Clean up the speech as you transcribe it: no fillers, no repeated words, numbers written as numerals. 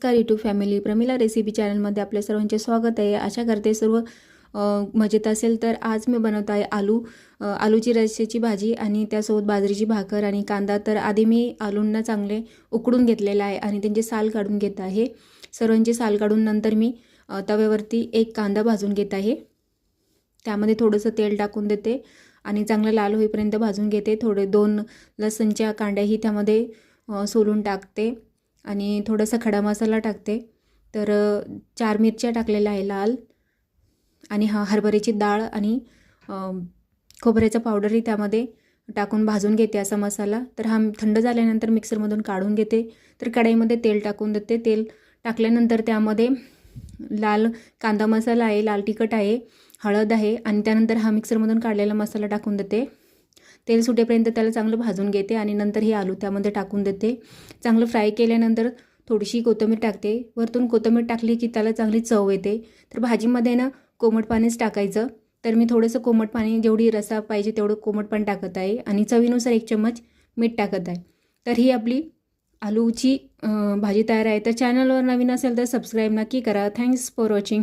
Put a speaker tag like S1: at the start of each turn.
S1: नमस्कार YouTube family, Pramila recipe चॅनलमध्ये आपल्या सर्वांचे स्वागत आहे। आशा करते सर्व मजेत असेल। तर आज मी बनवत आहे आलूची रस्स्याची भाजी आणि त्यासोबत बाजरीची भाकर आणि कांदा। तर आधी मी आलूंना चांगले उकडून घेतलेले आहे आणि त्यांचे साल काढून घेत आहे। सर्वांचे साल काढून नंतर मी तव्यावरती एक कांदा भाजून घेत आहे। त्यामध्ये थोडंसं तेल टाकून देते आणि चांगलं लाल होईपर्यंत भाजून घेते। थोडे 2 लसणच्या कांड्याही त्यामध्ये सोलून टाकते आणि थोडासा खडा मसाला टाकते। तर 4 मिरच्या टाकलेल्या आहे लाल, आणि हरभऱ्याची डाळ आणि खोबऱ्याचा पावडरही त्यामध्ये टाकून भाजून घेते असा मसाला। तर हा थंड झाल्यानंतर मिक्सरमधून काढून घेते। तर कढईमध्ये तेल टाकून देते। तेल टाकल्यानंतर त्यामध्ये लाल कांदा मसाला आहे, लाल तिखट आहे, हळद आहे आणि त्यानंतर हा मिक्सरमधून काढलेला मसाला टाकून देते। तेल सुटेपर्यंत त्याला चांगलं भाजून घेते आणि नंतर हे आलू त्यामध्ये टाकून देते। चांगलं फ्राय केल्यानंतर थोडीशी कोथिंबीर टाकते। वरतून कोथिंबीर टाकली की त्याला चांगली चव येते। तर भाजीमध्ये ना कोमट पाणीच टाकायचं। तर मी थोडंसं कोमट पाणी, जेवढी रसा पाहिजे तेवढं कोमट पाणी टाकत आहे आणि चवीनुसार 1 चम्मच मीठ टाकत आहे। तर ही आपली आलूची भाजी तयार आहे। तर चॅनलवर नवीन असेल तर सबस्क्राईब नक्की करा। Thanks for watching.